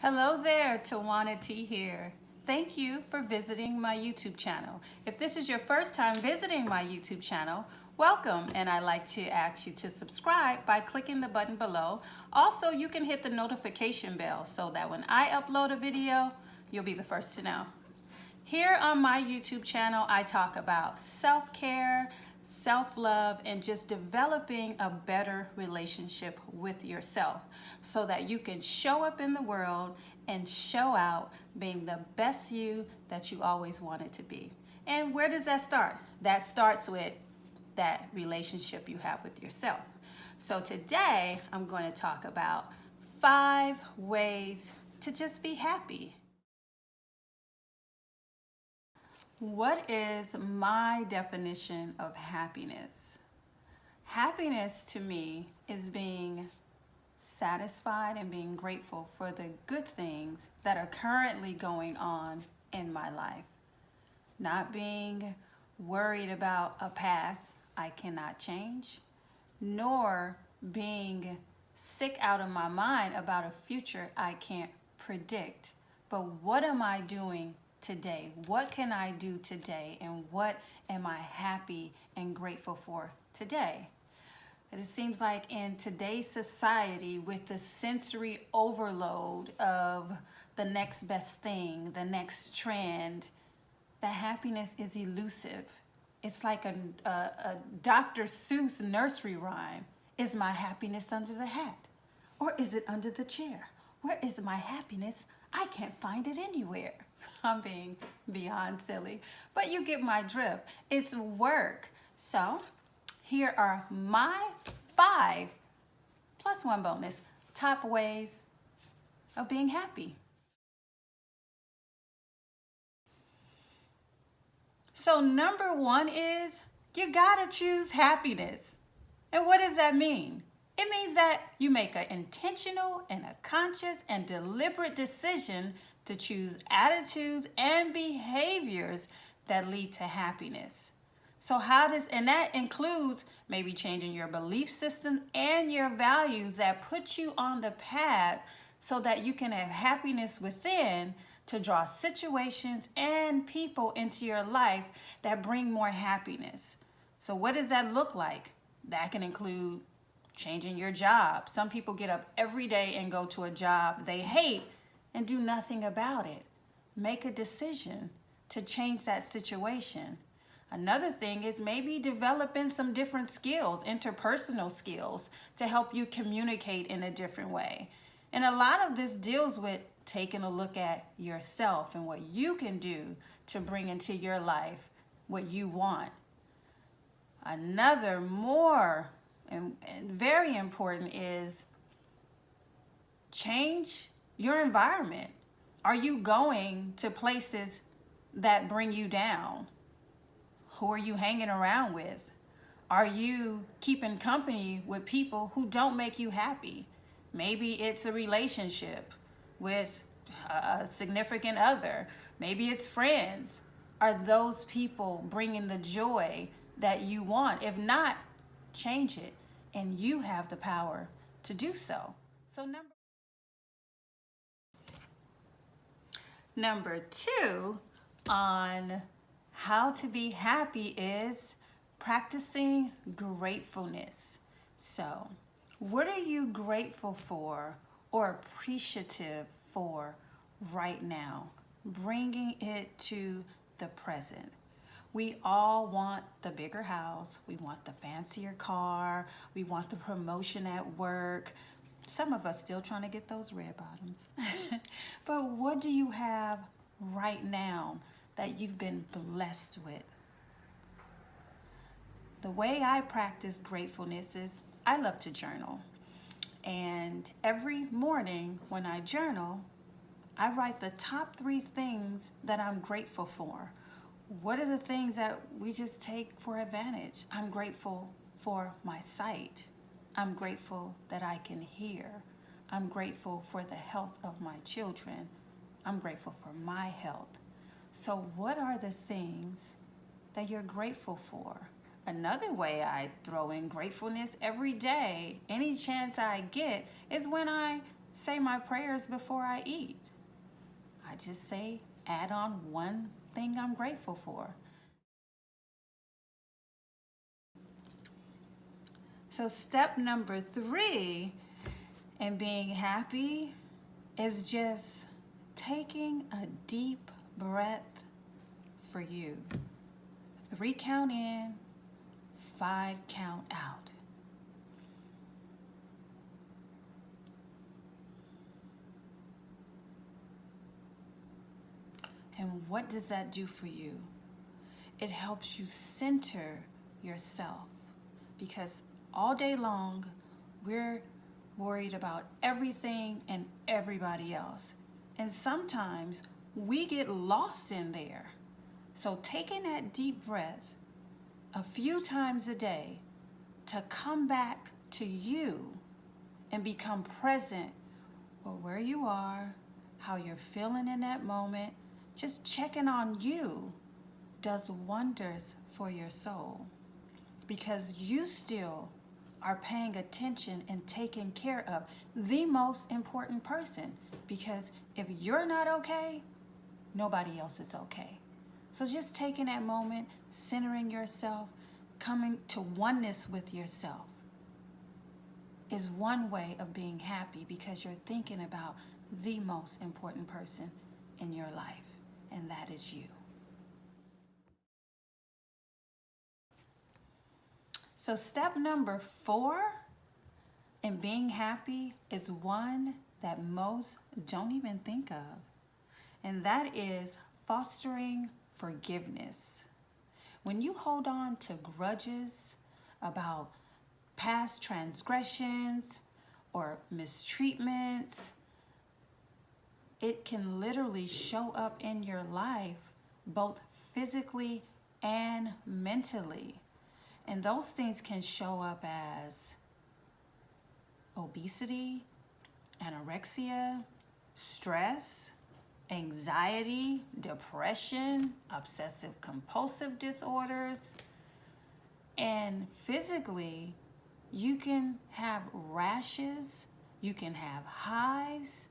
Hello there, Tawana T here. Thank you for visiting my YouTube channel. If this is your first time visiting my YouTube channel, welcome, and I'd like to ask you to subscribe by clicking the button below. Also, you can hit the notification bell so that when I upload a video, you'll be the first to know. Here on my YouTube channel, I talk about self-care, self-love, and just developing a better relationship with yourself so that you can show up in the world and show out being the best you that you always wanted to be. And where does that start? That starts with that relationship you have with yourself. So today, I'm going to talk about 5 ways to just be happy. What is my definition of happiness? Happiness to me is being satisfied and being grateful for the good things that are currently going on in my life. Not being worried about a past I cannot change, nor being sick out of my mind about a future I can't predict. But what am I doing today? What can I do today? And what am I happy and grateful for today? It seems like in today's society, with the sensory overload of the next best thing, the next trend, that happiness is elusive. It's like a Dr. Seuss nursery rhyme. Is my happiness under the hat? Or is it under the chair? Where is my happiness? I can't find it anywhere. I'm being beyond silly, but you get my drift. It's work. So here are my 5 plus 1 bonus top ways of being happy. So number 1 is you gotta choose happiness. And what does that mean? It means that you make an intentional and a conscious and deliberate decision to choose attitudes and behaviors that lead to happiness. So and that includes maybe changing your belief system and your values that put you on the path so that you can have happiness within to draw situations and people into your life that bring more happiness. So what does that look like? That can include changing your job. Some people get up every day and go to a job they hate and do nothing about it. Make a decision to change that situation. Another thing is maybe developing some different skills, interpersonal skills, to help you communicate in a different way. And a lot of this deals with taking a look at yourself and what you can do to bring into your life what you want. Another more and very important is change your environment. Are you going to places that bring you down? Who are you hanging around with? Are you keeping company with people who don't make you happy? Maybe it's a relationship with a significant other. Maybe it's friends. Are those people bringing the joy that you want? If not, change it, and you have the power to do so. So number 2 on how to be happy is practicing gratefulness. So what are you grateful for or appreciative for right now? Bringing it to the present. We all want the bigger house. We want the fancier car. We want the promotion at work. Some of us still trying to get those red bottoms. But what do you have right now that you've been blessed with? The way I practice gratefulness is I love to journal. And every morning when I journal, I write the top 3 things that I'm grateful for. What are the things that we just take for advantage? I'm grateful for my sight. I'm grateful that I can hear. I'm grateful for the health of my children. I'm grateful for my health. So what are the things that you're grateful for? Another way I throw in gratefulness every day, any chance I get, is when I say my prayers before I eat. I just say, add on one thing I'm grateful for. So step number 3 in being happy is just taking a deep breath for you. 3 count in, 5 count out. And what does that do for you? It helps you center yourself, because all day long we're worried about everything and everybody else. And sometimes we get lost in there. So taking that deep breath a few times a day to come back to you and become present with where you are, how you're feeling in that moment, just checking on you does wonders for your soul, because you still are paying attention and taking care of the most important person. Because if you're not okay, nobody else is okay. So just taking that moment, centering yourself, coming to oneness with yourself is one way of being happy, because you're thinking about the most important person in your life, and that is you. So step number 4 in being happy is one that most don't even think of, and that is fostering forgiveness. When you hold on to grudges about past transgressions or mistreatments, it can literally show up in your life, both physically and mentally. And those things can show up as obesity, anorexia, stress, anxiety, depression, obsessive compulsive disorders. And physically, you can have rashes, you can have hives,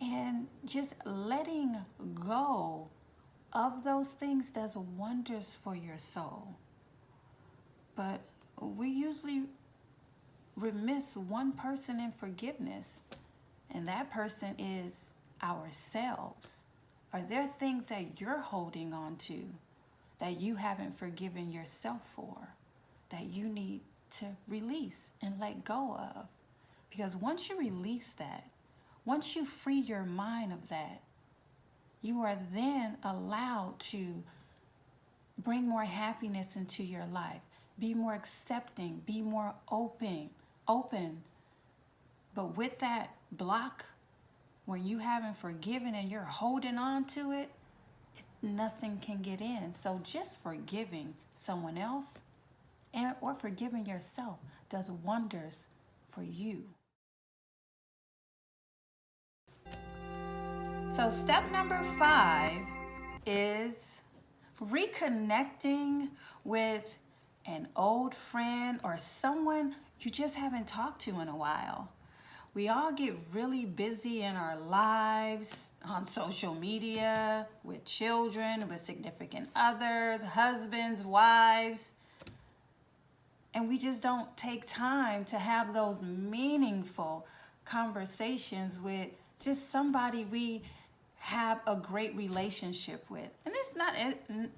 and just letting go of those things does wonders for your soul. But we usually remiss one person in forgiveness, and that person is ourselves. Are there things that you're holding on to that you haven't forgiven yourself for, that you need to release and let go of? Because once you release that, once you free your mind of that, you are then allowed to bring more happiness into your life, be more accepting, be more open. But with that block, when you haven't forgiven and you're holding on to it, nothing can get in. So just forgiving someone else or forgiving yourself does wonders for you. So step number 5 is reconnecting with an old friend or someone you just haven't talked to in a while. We all get really busy in our lives, on social media, with children, with significant others, husbands, wives, and we just don't take time to have those meaningful conversations with just somebody we have a great relationship with. And it's not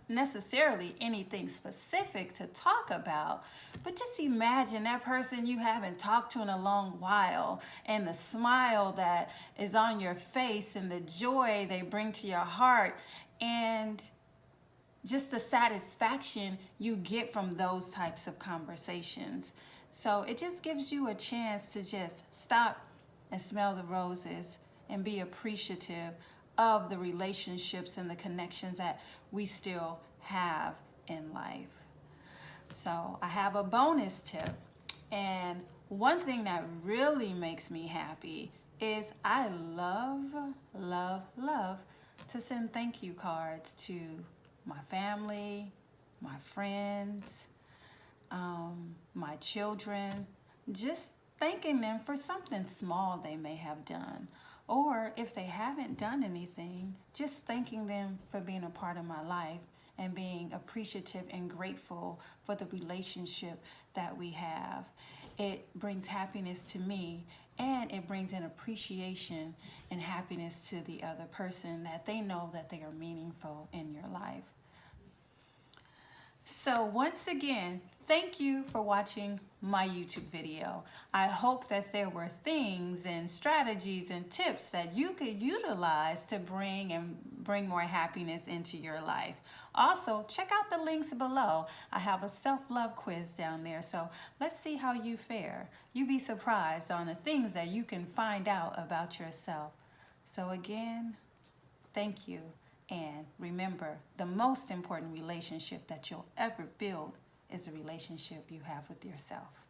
necessarily anything specific to talk about, but just imagine that person you haven't talked to in a long while, and the smile that is on your face and the joy they bring to your heart, and just the satisfaction you get from those types of conversations. So it just gives you a chance to just stop and smell the roses and be appreciative of the relationships and the connections that we still have in life. So I have a bonus tip. And one thing that really makes me happy is I love to send thank you cards to my family, my friends, my children. Just thanking them for something small they may have done. Or if they haven't done anything, just thanking them for being a part of my life and being appreciative and grateful for the relationship that we have. It brings happiness to me, and it brings an appreciation and happiness to the other person that they know that they are meaningful in your life. So once again, thank you for watching my YouTube video. I hope that there were things and strategies and tips that you could utilize to bring more happiness into your life. Also, check out the links below. I have a self-love quiz down there, so let's see how you fare. You'd be surprised on the things that you can find out about yourself. So again, thank you. And remember, the most important relationship that you'll ever build is the relationship you have with yourself.